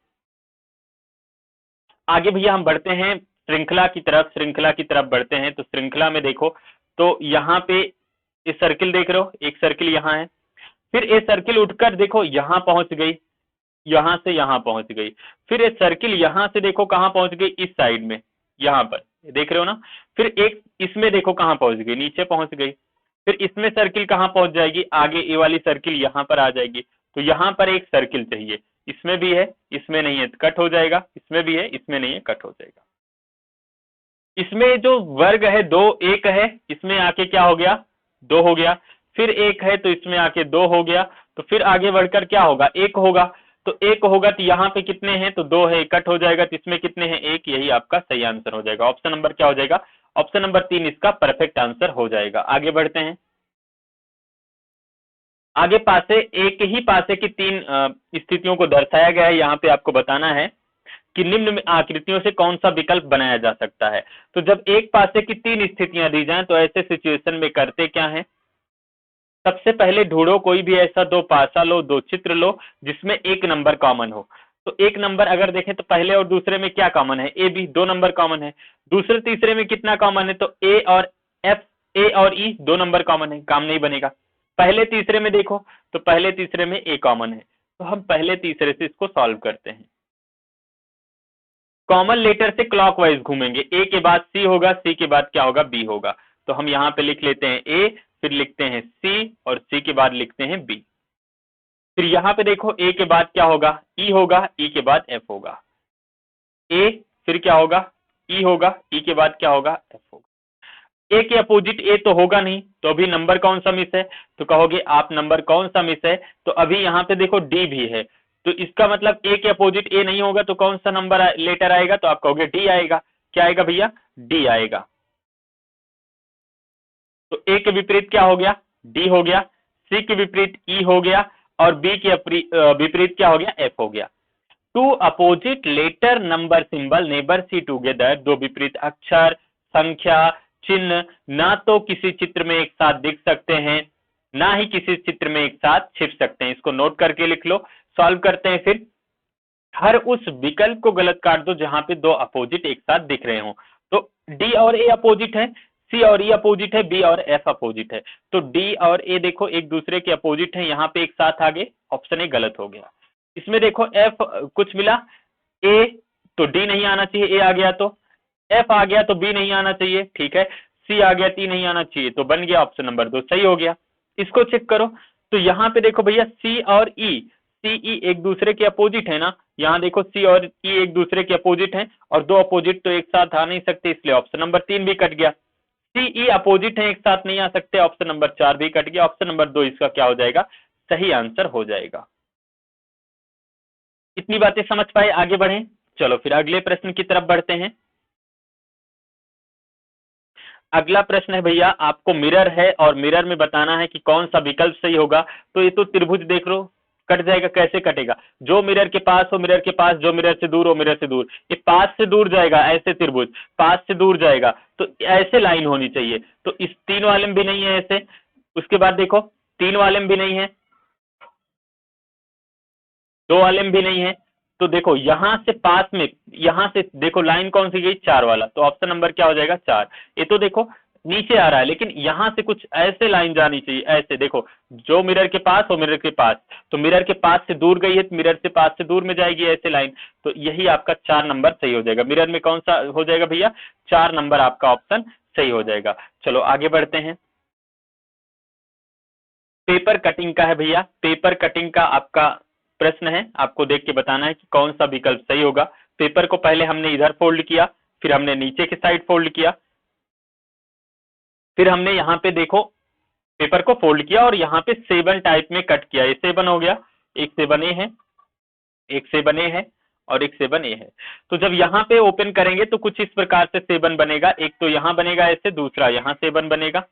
आगे भैया हम बढ़ते हैं श्रृंखला की तरफ, श्रृंखला की तरफ बढ़ते हैं। तो श्रृंखला में देखो, तो यहाँ पे इस सर्किल देख रहे हो, एक सर्किल यहाँ है, फिर ये सर्किल उठकर देखो यहाँ पहुंच गई, यहां से यहां पहुंच गई, फिर ये सर्किल यहां से देखो कहां पहुंच गई, इस साइड में, यहां पर देख रहे हो ना। फिर एक इसमें देखो कहां पहुंच गई, नीचे पहुंच गई। फिर इसमें सर्किल कहां पहुंच जाएगी, आगे ये वाली सर्किल यहां पर आ जाएगी। तो यहां पर एक सर्किल चाहिए, इसमें भी है, इसमें नहीं है, कट हो जाएगा, इसमें भी है, इसमें नहीं है, कट हो जाएगा। इसमें जो वर्ग है दो, एक है, इसमें आके क्या हो गया, 2 हो गया। फिर एक है तो इसमें आके 2 हो गया। तो फिर आगे बढ़कर क्या होगा, 1 होगा। तो 1 होगा तो यहाँ पे कितने हैं, तो 2 है, कट हो जाएगा, तो इसमें कितने हैं, 1, यही आपका सही आंसर हो जाएगा। ऑप्शन नंबर क्या हो जाएगा, ऑप्शन नंबर 3 इसका परफेक्ट आंसर हो जाएगा। आगे बढ़ते हैं, आगे पासे, एक ही पासे की 3 स्थितियों को दर्शाया गया है, यहाँ पे आपको बताना है कि निम्न आकृतियों से कौन सा विकल्प बनाया जा सकता है। तो जब एक पासे की 3 स्थितियां दी जाएं तो ऐसे सिचुएशन में करते क्या है, सबसे पहले ढूंढो कोई भी ऐसा 2 पासा लो, 2 चित्र लो जिसमें एक नंबर कॉमन हो। तो एक नंबर अगर देखें तो पहले और दूसरे में क्या कॉमन है, ए बी, 2 नंबर कॉमन है। दूसरे तीसरे में कितना कॉमन है, तो ए और एफ, ए और ई 2 नंबर कॉमन है, काम नहीं बनेगा। पहले तीसरे में देखो तो पहले तीसरे में ए कॉमन है, तो हम पहले तीसरे से इसको सॉल्व करते हैं। कॉमन लेटर से क्लॉकवाइज घूमेंगे, ए के बाद सी होगा, सी के बाद क्या होगा, बी होगा। तो हम यहाँ पे लिख लेते हैं ए, फिर लिखते हैं सी और सी के बाद लिखते हैं बी। फिर यहाँ पे देखो ए के बाद क्या होगा, ई होगा, ई के बाद एफ होगा। ए फिर क्या होगा, ई होगा, ई के बाद क्या होगा, एफ होगा। ए के अपोजिट ए तो होगा नहीं, तो अभी नंबर कौन सा मिस है, तो कहोगे आप नंबर कौन सा मिस है, तो अभी यहाँ पे देखो डी भी है, तो इसका मतलब ए के अपोजिट ए नहीं होगा, तो कौन सा नंबर लेटर आएगा, तो आप कहोगे डी आएगा। क्या आएगा भैया, डी आएगा। तो ए के विपरीत क्या हो गया, डी हो गया, सी के विपरीत ई हो गया और बी के विपरीत क्या हो गया, एफ हो गया। Two opposite letter number symbol neighbour C together, 2 विपरीत अक्षर, संख्या, चिन्ह ना तो किसी चित्र में एक साथ दिख सकते हैं, ना ही किसी चित्र में एक साथ छिप सकते हैं। इसको नोट करके लिख लो। सॉल्व करते हैं फिर, हर उस विकल्प को गलत काट दो जहां पे 2 अपोजिट एक साथ दिख रहे हो। तो डी और ए अपोजिट है, सी और ई अपोजिट है, बी और एफ अपोजिट है। तो डी और ए देखो एक दूसरे के अपोजिट है, यहाँ पे एक साथ आ गए, ऑप्शन ए गलत हो गया। इसमें देखो एफ कुछ मिला, ए तो डी नहीं आना चाहिए, ए आ गया तो, एफ आ गया तो बी नहीं आना चाहिए, ठीक है, सी आ गया टी नहीं आना चाहिए, तो बन गया ऑप्शन नंबर 2 सही हो गया। इसको चेक करो, तो यहाँ पे देखो भैया सी और ई, सी ई एक दूसरे के अपोजिट है ना, यहाँ देखो सी और ई एक दूसरे के अपोजिट हैं, और दो अपोजिट तो एक साथ आ नहीं सकते, इसलिए ऑप्शन नंबर 3 भी कट गया। सी ई अपोजिट है, एक साथ नहीं आ सकते, ऑप्शन नंबर 4 भी कट गया, ऑप्शन नंबर 2 इसका क्या हो जाएगा, सही आंसर हो जाएगा। इतनी बातें समझ पाए, आगे बढ़ें। चलो फिर अगले प्रश्न की तरफ बढ़ते हैं। अगला प्रश्न है भैया, आपको मिरर है और मिरर में बताना है कि कौन सा विकल्प सही होगा। तो ये तो त्रिभुज देख लो, कट जाएगा, कैसे कटेगा, जो मिरर के पास हो मिरर के पास, जो मिरर से दूर हो मिरर से दूर, ये पास से दूर जाएगा ऐसे त्रिभुज, पास से दूर जाएगा तो ऐसे लाइन होनी चाहिए, तो इस 3 वाले में भी नहीं है ऐसे। उसके बाद देखो 3 वाले में भी नहीं है, 2 वाले में भी नहीं है, तो देखो यहां से पास में, यहां से देखो लाइन कौन सी गई, 4 वाला, तो ऑप्शन नंबर क्या हो जाएगा 4। ये तो देखो नीचे आ रहा है, लेकिन यहां से कुछ ऐसे लाइन जानी चाहिए, ऐसे देखो, जो मिरर के पास हो मिरर के पास, तो मिरर के पास से दूर गई है तो मिरर से पास से दूर में जाएगी ऐसे लाइन, तो यही आपका 4 नंबर सही हो जाएगा। मिरर में कौन सा हो जाएगा भैया, 4 नंबर आपका ऑप्शन सही हो जाएगा। चलो आगे बढ़ते हैं। पेपर कटिंग का है भैया, पेपर कटिंग का आपका प्रश्न है, आपको देख के बताना है कि कौन सा विकल्प सही होगा। पेपर को पहले हमने इधर फोल्ड किया, फिर हमने नीचे की साइड फोल्ड किया, फिर हमने यहाँ पे देखो पेपर को फोल्ड किया और यहाँ पे 7 टाइप में कट किया, ये 7 हो गया, एक 7 ए है, एक 7 ए है और एक 7 ए है। तो जब यहाँ पे ओपन करेंगे तो कुछ इस प्रकार से 7 बनेगा, एक तो यहाँ बनेगा ऐसे, दूसरा यहाँ 7 बनेगा,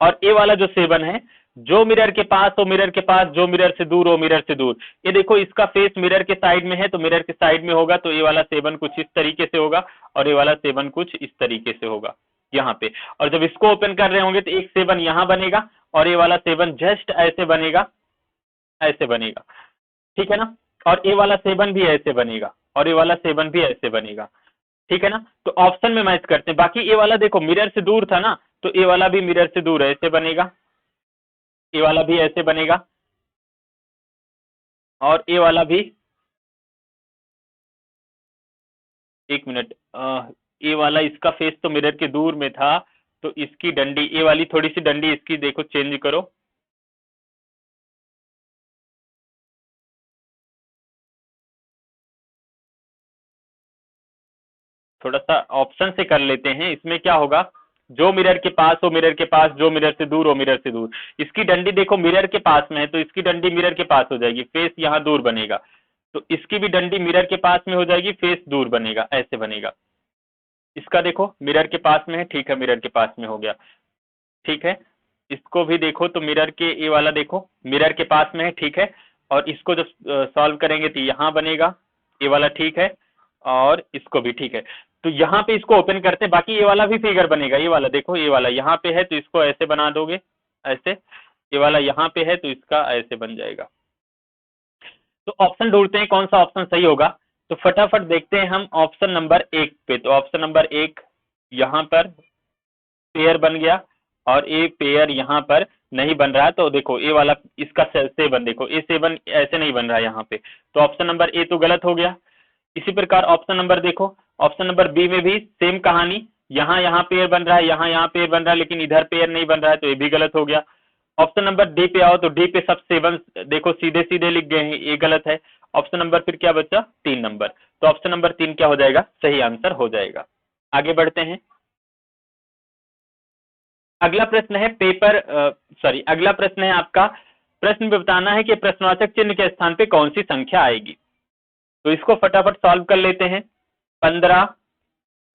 और ए वाला जो 7 है, जो मिरर के पास हो मिरर के पास, जो मिरर से दूर हो मिरर से दूर, ये देखो इसका फेस मिरर के साइड में है तो मिरर के साइड में होगा, तो ये वाला 7 कुछ इस तरीके से होगा और ये वाला 7 कुछ इस तरीके से होगा यहाँ पे। और जब इसको ओपन कर रहे होंगे तो एक 7 यहाँ बनेगा और ये वाला 7 जस्ट ऐसे बनेगा, ऐसे बनेगा, ठीक है ना, और ये वाला 7 भी ऐसे बनेगा और ये वाला 7 भी ऐसे बनेगा, ठीक है ना। तो ऑप्शन में मैच करते हैं। बाकी ये वाला देखो मिरर से दूर था ना, तो ये वाला भी मिरर से दूर ऐसे बनेगा, ये वाला भी ऐसे बनेगा, और ये वाला भी, एक मिनट, ये वाला इसका फेस तो मिरर के दूर में था, तो इसकी डंडी, ये वाली थोड़ी सी डंडी इसकी देखो चेंज करो, थोड़ा सा ऑप्शन से कर लेते हैं। इसमें क्या होगा, जो मिरर के पास हो मिरर के पास, जो मिरर से दूर हो मिरर से दूर, इसकी डंडी देखो मिरर के पास में है तो इसकी डंडी मिरर के पास हो जाएगी, फेस यहाँ दूर बनेगा, तो इसकी भी डंडी मिरर के पास में हो जाएगी, फेस दूर बनेगा, ऐसे बनेगा। इसका देखो मिरर के पास में है, ठीक है, मिरर के पास में हो गया, ठीक है। इसको भी देखो तो मिरर के, ये वाला देखो मिरर के पास में है, ठीक है, और इसको जब सॉल्व करेंगे तो यहाँ बनेगा, ये वाला ठीक है, और इसको भी ठीक है। तो यहाँ पे इसको ओपन करते हैं, बाकी ये वाला भी फिगर बनेगा, ये वाला देखो, ये वाला यहाँ पे है तो इसको ऐसे बना दोगे, ऐसे, ये वाला यहाँ पे है तो इसका ऐसे बन जाएगा। तो ऑप्शन ढूंढते हैं कौन सा ऑप्शन सही होगा, तो फटाफट देखते हैं हम ऑप्शन नंबर 1 पे। तो ऑप्शन नंबर 1 यहाँ पर पेयर बन गया, और ए पेयर यहाँ पर नहीं बन रहा है, तो देखो ए वाला इसका 7 देखो, ए 7 ऐसे नहीं बन रहा है यहाँ पे, तो ऑप्शन नंबर ए तो गलत हो गया। इसी प्रकार ऑप्शन नंबर देखो, ऑप्शन नंबर बी में भी सेम कहानी, यहाँ यहाँ पेयर बन रहा है, यहाँ यहाँ पेयर बन रहा है, लेकिन इधर पेयर नहीं बन रहा है, तो ये भी गलत हो गया। ऑप्शन नंबर डी पे आओ तो डी पे सब 7 देखो सीधे सीधे लिख गए हैं, ये गलत है। ऑप्शन नंबर फिर क्या बचा, 3 नंबर, तो ऑप्शन नंबर 3 क्या हो जाएगा, सही आंसर हो जाएगा। आगे बढ़ते हैं। अगला प्रश्न है पेपर, सॉरी, अगला प्रश्न है आपका, प्रश्न में बताना है कि प्रश्नवाचक चिन्ह के स्थान पे कौन सी संख्या आएगी। तो इसको फटाफट सॉल्व कर लेते हैं। 15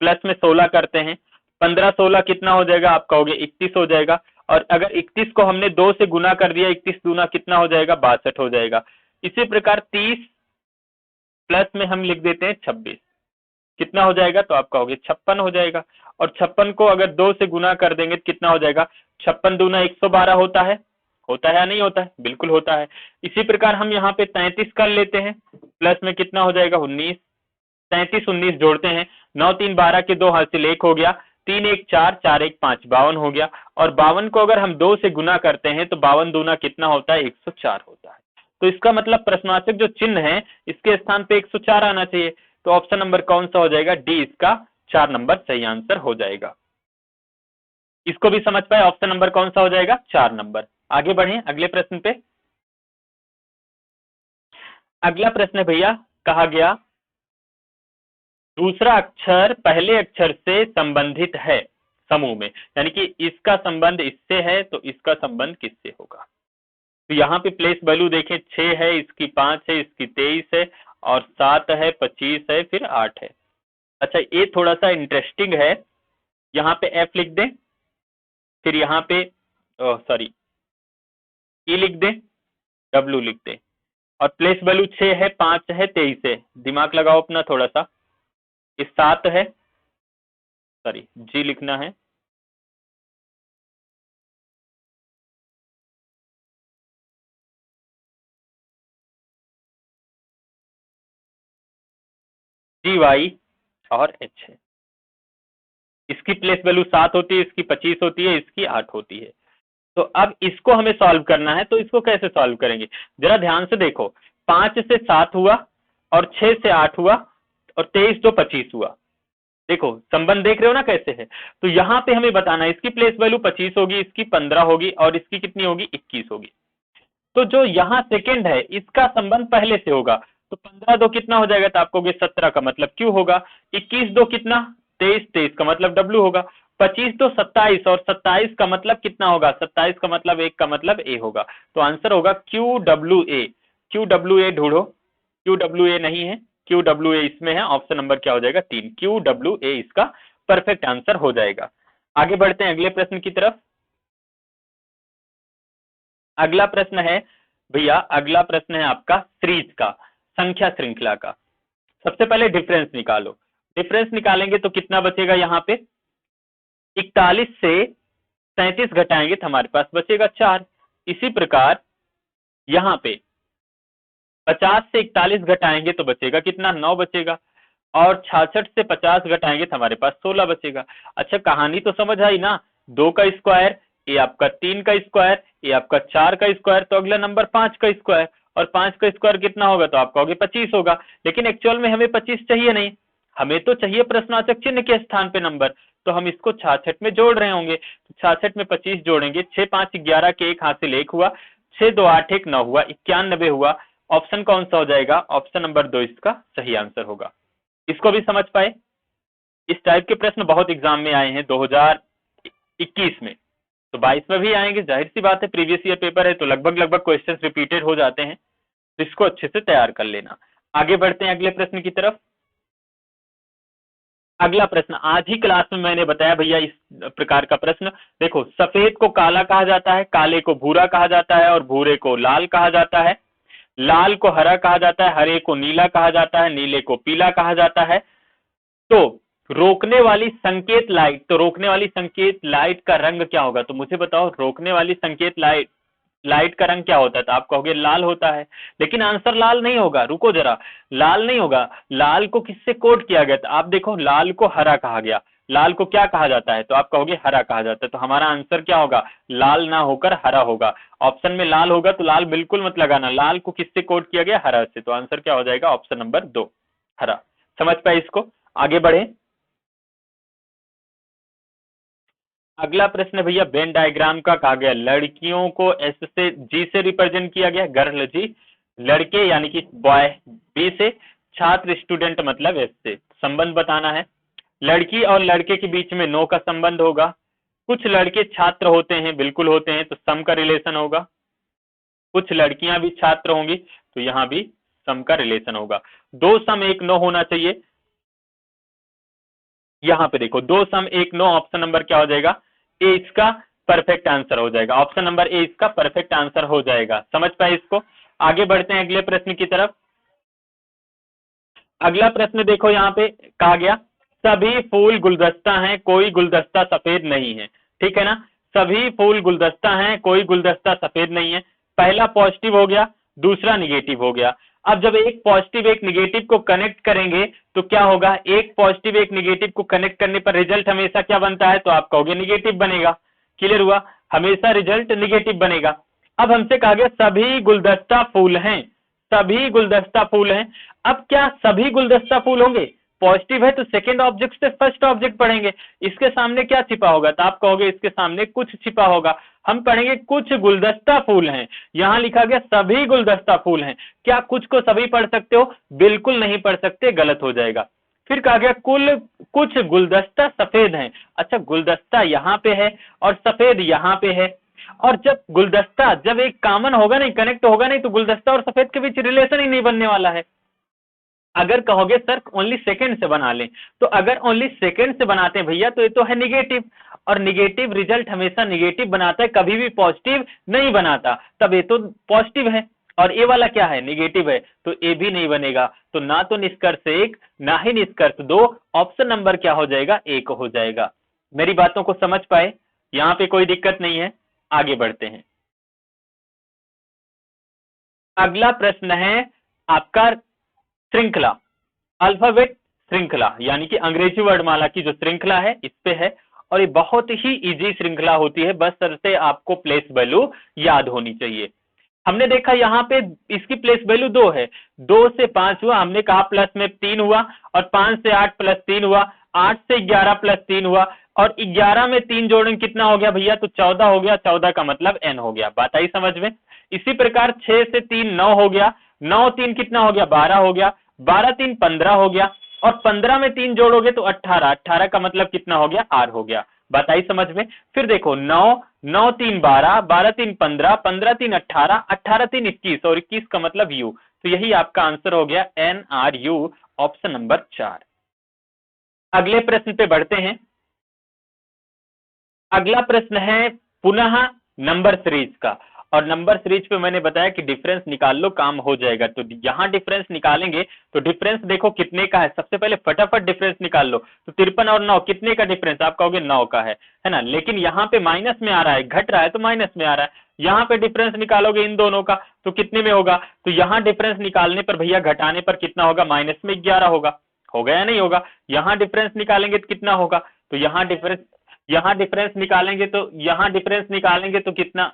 प्लस में 16 करते हैं, 15 16 कितना हो जाएगा, आप कहोगे 31 हो जाएगा, और अगर 31 को हमने 2 से गुना कर दिया, 31 दूना कितना हो जाएगा, 62 हो जाएगा। इसी प्रकार 30 प्लस में हम लिख देते हैं 26, कितना हो जाएगा, तो आप कहोगे 56 हो जाएगा, और 56 को अगर 2 से गुना कर देंगे तो कितना हो जाएगा, 56 दूना 112 होता है या नहीं होता है, बिल्कुल होता है। इसी प्रकार हम यहाँ पे 33 कर लेते हैं, प्लस में कितना हो जाएगा 19, 33 19 जोड़ते हैं, 9 3 12 के 2 हासिल 1 हो गया, 3 1 4 4 1 5 52 हो गया, और 52 को अगर हम 2 से गुना करते हैं तो 52 दूना कितना होता है, 104 होता है। तो इसका मतलब प्रश्नवाचक जो चिन्ह है इसके स्थान पे 104 आना चाहिए। तो ऑप्शन नंबर कौन सा हो जाएगा? डी इसका 4 नंबर सही आंसर हो जाएगा। इसको भी समझ पाए? ऑप्शन नंबर कौन सा हो जाएगा? 4 नंबर। आगे बढ़े अगले प्रश्न पे। अगला प्रश्न है भैया, कहा गया दूसरा अक्षर पहले अक्षर से संबंधित है समूह में, यानी कि इसका संबंध इससे है तो इसका संबंध किससे होगा? तो यहाँ पे प्लेस वैल्यू देखें, 6 है, इसकी 5 है, इसकी 23 है, और 7 है, 25 है, फिर 8 है। अच्छा, ये थोड़ा सा इंटरेस्टिंग है। यहाँ पे एफ लिख दें, फिर यहाँ पे सॉरी ई लिख दें, डब्ल्यू लिख दें, और प्लेस वैल्यू 6 है, 5 है, 23 है। दिमाग लगाओ अपना थोड़ा सा। ये 7 है, सॉरी जी लिखना है, जी वाई और एच है। इसकी प्लेस वैल्यू 7 होती है, इसकी 25 होती है, इसकी 8 होती है। तो अब इसको हमें सॉल्व करना है, तो इसको कैसे सॉल्व करेंगे? जरा ध्यान से देखो, 5 से 7 हुआ, और 6 से 8 हुआ, और 23 तो 25 हुआ। देखो संबंध देख रहे हो ना कैसे है? तो यहाँ पे हमें बताना है, इसकी प्लेस वैल्यू 25 होगी, इसकी 15 होगी, और इसकी कितनी होगी? 21 होगी। तो जो यहाँ सेकंड है, इसका संबंध पहले से होगा, तो 15 दो कितना हो जाएगा? तो आप कहोगे 17 का मतलब क्यू होगा। 21 दो कितना? 23, 23 का मतलब डब्ल्यू होगा। 25 दो 27, और 27 का मतलब कितना होगा? 27 का मतलब 1 का मतलब ए होगा। तो आंसर होगा Q W A. Q W A ढूंढो। क्यू डब्ल्यू ए नहीं है, क्यू डब्ल्यू ए इसमें है। ऑप्शन नंबर क्या हो जाएगा? 3। क्यू डब्ल्यू ए इसका परफेक्ट आंसर हो जाएगा। आगे बढ़ते हैं अगले प्रश्न की तरफ। अगला प्रश्न है भैया, अगला प्रश्न है आपका सीरीज का, संख्या श्रृंखला का। सबसे पहले डिफरेंस निकालो। डिफरेंस निकालेंगे तो कितना बचेगा? यहाँ पे 41 से 37 घटाएंगे तो हमारे पास बचेगा 4। इसी प्रकार यहाँ पे 50 से 41 घटाएंगे तो बचेगा कितना? 9 बचेगा। और 66 से 50 घटाएंगे तो हमारे पास 16 बचेगा। अच्छा, कहानी तो समझ आई ना? 2 का स्क्वायर, ये आपका 3 का स्क्वायर, ये आपका 4 का स्क्वायर, तो अगला नंबर 5 का स्क्वायर, और 5 का स्क्वायर कितना होगा? तो आप कहोगे 25 होगा। लेकिन एक्चुअल में हमें 25 चाहिए नहीं, हमें तो चाहिए प्रश्नवाचक चिन्ह के स्थान पे नंबर। तो हम इसको 66 में जोड़ रहे होंगे, तो 66 में 25 जोड़ेंगे। 6 5 11 के एक हासिल 1 हुआ, 6 2 8 1 9 हुआ, 91 हुआ। ऑप्शन कौन सा हो जाएगा? ऑप्शन नंबर 2 इसका सही आंसर होगा। इसको भी समझ पाए? इस टाइप के प्रश्न बहुत एग्जाम में आए हैं 2021 में, तो 22 में भी आएंगे, जाहिर सी बात है, प्रीवियस ईयर पेपर है तो लगभग लगभग क्वेश्चंस रिपीटेड हो जाते हैं, तो इसको अच्छे से तैयार कर लेना। आगे बढ़ते हैं अगले प्रश्न की तरफ। अगला प्रश्न आज ही क्लास में मैंने बताया भैया, इस प्रकार का प्रश्न देखो, सफेद को काला कहा जाता है, काले को भूरा कहा जाता है, और भूरे को लाल कहा जाता है, लाल को हरा कहा जाता है, हरे को नीला कहा जाता है, नीले को पीला कहा जाता है। तो रोकने वाली संकेत लाइट, तो रोकने वाली संकेत लाइट का रंग क्या होगा? तो मुझे बताओ, रोकने वाली संकेत लाइट का रंग क्या होता है? तो आप कहोगे लाल होता है, लेकिन आंसर लाल नहीं होगा। रुको जरा, लाल नहीं होगा। लाल को किससे कोड किया गया? तो आप देखो, लाल को हरा कहा गया। लाल को क्या कहा जाता है? तो आप कहोगे हरा कहा जाता है। तो हमारा आंसर क्या होगा? लाल ना होकर हरा होगा। ऑप्शन में लाल होगा तो लाल बिल्कुल मत लगाना। लाल को किससे कोड किया गया? हरा से। तो आंसर क्या हो जाएगा? ऑप्शन नंबर 2 हरा। समझ पाए इसको? आगे बढ़े। अगला प्रश्न है भैया, वेन डायग्राम का कहा गया लड़कियों को एस से जी से रिप्रेजेंट किया गया, गर्ल जी, लड़के यानी कि बॉय बी से, छात्र स्टूडेंट मतलब एस से। संबंध बताना है। लड़की और लड़के के बीच में नो का संबंध होगा। कुछ लड़के छात्र होते हैं, बिल्कुल होते हैं, तो सम का रिलेशन होगा। कुछ लड़कियां भी छात्र होंगी, तो यहाँ भी सम का रिलेशन होगा। 2 सम 1 नो होना चाहिए। यहाँ पे देखो, 2 सम 1 नो, ऑप्शन नंबर क्या हो जाएगा? ए इसका परफेक्ट आंसर हो जाएगा। ऑप्शन नंबर ए इसका परफेक्ट आंसर हो जाएगा। समझ पाए इसको? आगे बढ़ते हैं अगले प्रश्न की तरफ। अगला प्रश्न देखो, यहाँ पे कहा गया सभी फूल गुलदस्ता हैं, कोई गुलदस्ता सफेद नहीं है। ठीक है ना? सभी फूल गुलदस्ता हैं, कोई गुलदस्ता सफेद नहीं है। पहला पॉजिटिव हो गया, दूसरा निगेटिव हो गया। अब जब एक पॉजिटिव एक निगेटिव को कनेक्ट करेंगे तो क्या होगा? एक पॉजिटिव एक निगेटिव को कनेक्ट करने पर रिजल्ट हमेशा क्या बनता है? तो आप कहोगे निगेटिव बनेगा। क्लियर हुआ? हमेशा रिजल्ट निगेटिव बनेगा। अब हमसे कहा गया सभी गुलदस्ता फूल हैं, सभी गुलदस्ता फूल हैं। अब क्या सभी गुलदस्ता फूल होंगे? पॉजिटिव है तो सेकंड ऑब्जेक्ट से फर्स्ट ऑब्जेक्ट पढ़ेंगे। इसके सामने क्या छिपा होगा? तो आप कहोगे इसके सामने कुछ छिपा होगा। हम पढ़ेंगे कुछ गुलदस्ता फूल हैं। यहां लिखा गया सभी गुलदस्ता फूल हैं। क्या कुछ को सभी पढ़ सकते हो? बिल्कुल नहीं पढ़ सकते, गलत हो जाएगा। फिर कहा गया कुल कुछ गुलदस्ता सफेद हैं। अच्छा, गुलदस्ता यहाँ पे है और सफेद यहाँ पे है, और जब गुलदस्ता जब एक कॉमन होगा नहीं, कनेक्ट होगा नहीं, तो गुलदस्ता और सफेद के बीच रिलेशन ही नहीं बनने वाला है। अगर कहोगे सर ओनली सेकंड से बना लें, तो अगर ओनली सेकंड से बनाते हैं भैया तो ये तो है निगेटिव, और निगेटिव रिजल्ट हमेशा निगेटिव बनाता है, कभी भी पॉजिटिव नहीं बनाता। तब ये तो पॉजिटिव है और ए वाला क्या है? निगेटिव है, तो ए भी नहीं बनेगा। तो ना तो निष्कर्ष एक ना ही निष्कर्ष दो, ऑप्शन नंबर क्या हो जाएगा? एक हो जाएगा। मेरी बातों को समझ पाए? यहाँ पे कोई दिक्कत नहीं है, आगे बढ़ते हैं। अगला प्रश्न है आपका श्रृंखला, अल्फाबेट श्रृंखला, यानी कि अंग्रेजी वर्णमाला की जो श्रृंखला है इस पे है। और ये बहुत ही इजी श्रृंखला होती है, बस शर्ते आपको प्लेस वैल्यू याद होनी चाहिए। हमने देखा यहाँ पे इसकी प्लेस वैल्यू 2 है, 2 से 5 हुआ, हमने कहा प्लस में 3 हुआ, और 5 से 8 प्लस 3 हुआ, 8 से 11 प्लस 3 हुआ, और 11 में 3 जोड़ें कितना हो गया भैया? तो 14 हो गया। 14 का मतलब n हो गया। बात आई समझ में? इसी प्रकार 6 से 3 9 हो गया, 9 3 कितना हो गया? 12 हो गया, 12 3 15 हो गया, और 15 में 3 जोड़ोगे तो 18, 18 का मतलब कितना हो गया? r हो गया। बात आई समझ में? फिर देखो 9 9 3 12, 12 3 15, 15 3 18, 18 3 21, और 21 का मतलब u। तो यही आपका आंसर हो गया NRU, ऑप्शन नंबर 4। अगले प्रश्न पे बढ़ते हैं। अगला प्रश्न है पुनः नंबर सीरीज का, और नंबर सीरीज पे मैंने बताया कि डिफरेंस निकाल लो, काम हो जाएगा। तो यहां डिफरेंस निकालेंगे तो डिफरेंस देखो कितने का है, सबसे पहले फटाफट डिफरेंस निकाल लो। तो 53 और 9 कितने का डिफरेंस? आप कहोगे 9 का है ना? लेकिन यहाँ पे माइनस में आ रहा है, घट रहा है तो माइनस में आ रहा है। यहाँ पे डिफरेंस निकालोगे इन दोनों का तो कितने में होगा? तो यहाँ डिफरेंस निकालने पर भैया घटाने पर कितना होगा? माइनस में 11 होगा। हो गया नहीं होगा? यहाँ डिफरेंस निकालेंगे तो कितना होगा? तो यहाँ डिफरेंस निकालेंगे तो कितना?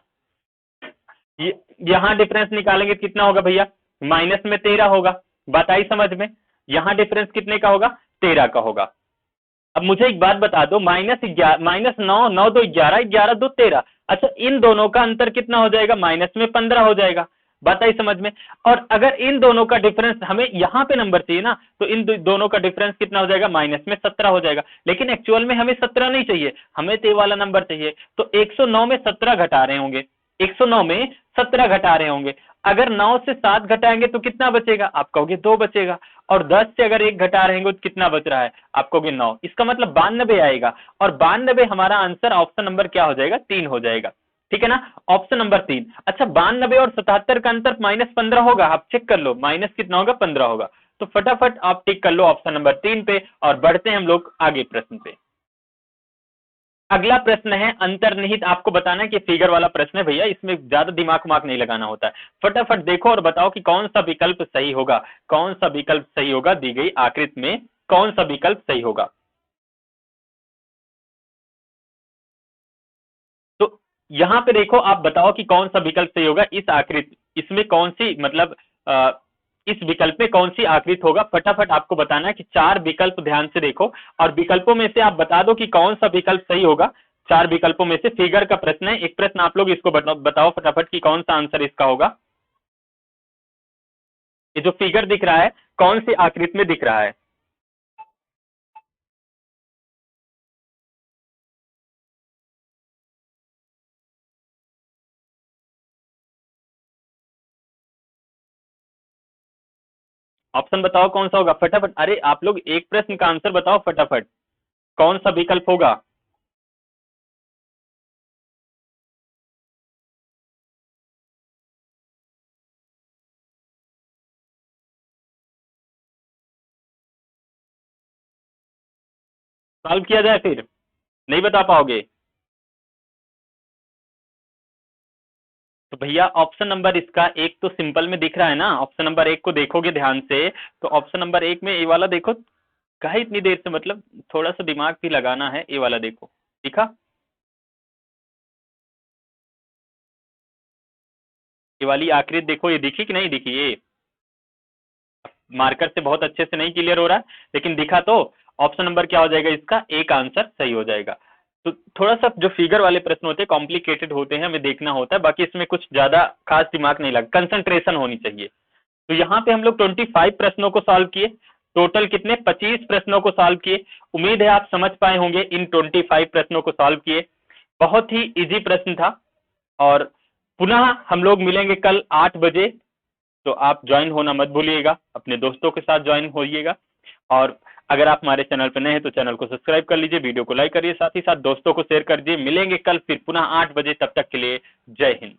यहाँ डिफरेंस निकालेंगे तो कितना होगा भैया? माइनस में 13 होगा। बात आई समझ में? यहाँ डिफरेंस कितने का होगा? 13 का होगा। अब मुझे एक बात बता दो, माइनस 9 9 2 11, 11 2 13। अच्छा, इन दोनों का अंतर कितना हो जाएगा? माइनस में 15 हो जाएगा। बात आई समझ में? और अगर इन दोनों का डिफरेंस, हमें यहाँ पे नंबर चाहिए ना, तो इन दोनों का डिफरेंस कितना हो जाएगा? माइनस में 17 हो जाएगा। लेकिन एक्चुअल में हमें 17 नहीं चाहिए, हमें तो ये वाला नंबर चाहिए। तो 109 में 17 घटा रहे होंगे, 109 में 17 घटा रहे होंगे। अगर 9 से 7 घटाएंगे तो कितना बचेगा? आप कहोगे 2 बचेगा। और 10 से अगर 1 घटा रहेंगे तो कितना बच रहा है? आप कहोगे 9। इसका मतलब 92 आएगा, और 92 हमारा आंसर ऑप्शन नंबर क्या हो जाएगा? 3 हो जाएगा। ठीक है ना? Option number 3। अच्छा, 92 और 77 का अंतर -15 होगा, आप चेक कर लो, माइनस कितना होगा? 15 होगा। तो फटाफट आप टिक कर लो ऑप्शन नंबर 3 पे, और बढ़ते हैं हम लोग आगे प्रश्न पे। अगला प्रश्न है अंतर्निहित, आपको बताना है कि फिगर वाला प्रश्न है भैया, इसमें ज्यादा दिमाग माग नहीं लगाना होता है। फटाफट देखो और बताओ कि कौन सा विकल्प सही होगा, कौन सा विकल्प सही होगा, दी गई आकृति में कौन सा विकल्प सही होगा। तो यहां पे देखो, आप बताओ कि कौन सा विकल्प सही होगा। इस आकृति, इसमें कौन सी मतलब इस विकल्प में कौन सी आकृति होगा? फटाफट आपको बताना है कि 4 विकल्प ध्यान से देखो, और विकल्पों में से आप बता दो कि कौन सा विकल्प सही होगा। 4 विकल्पों में से फिगर का प्रश्न है, एक प्रश्न आप लोग इसको बताओ फटाफट कि कौन सा आंसर इसका होगा। ये जो फिगर दिख रहा है कौन सी आकृति में दिख रहा है? ऑप्शन बताओ कौन सा होगा फटाफट। अरे आप लोग एक प्रश्न का आंसर बताओ फटाफट, कौन सा विकल्प होगा? सॉल्व किया जाए फिर? नहीं बता पाओगे? तो भैया ऑप्शन नंबर इसका एक तो सिंपल में दिख रहा है ना, ऑप्शन नंबर एक को देखोगे ध्यान से तो ऑप्शन नंबर एक में ए वाला देखो। कहा इतनी देर से, मतलब थोड़ा सा दिमाग भी लगाना है। ए वाला देखो, दिखा? ये वाली आकृति देखो, ये दिखी कि नहीं दिखी? ये मार्कर से बहुत अच्छे से नहीं क्लियर हो रहा है, लेकिन दिखा तो ऑप्शन नंबर क्या हो जाएगा इसका, एक आंसर सही हो जाएगा। तो थोड़ा सा जो फिगर वाले प्रश्न होते हैं कॉम्प्लिकेटेड होते हैं, हमें देखना होता है, बाकी इसमें कुछ ज्यादा खास दिमाग नहीं लगा, कंसंट्रेशन होनी चाहिए। तो यहाँ पे हम लोग 25 प्रश्नों को सॉल्व किए, टोटल कितने 25 प्रश्नों को सॉल्व किए। उम्मीद है आप समझ पाए होंगे इन 25 प्रश्नों को सॉल्व किए। बहुत ही इजी प्रश्न था। और पुनः हम लोग मिलेंगे कल 8 बजे, तो आप ज्वाइन होना मत भूलिएगा, अपने दोस्तों के साथ ज्वाइन होइएगा। और अगर आप हमारे चैनल पर नए हैं तो चैनल को सब्सक्राइब कर लीजिए, वीडियो को लाइक करिए, साथ ही साथ दोस्तों को शेयर कर दीजिए। मिलेंगे कल फिर पुनः 8 बजे, तब तक के लिए जय हिंद।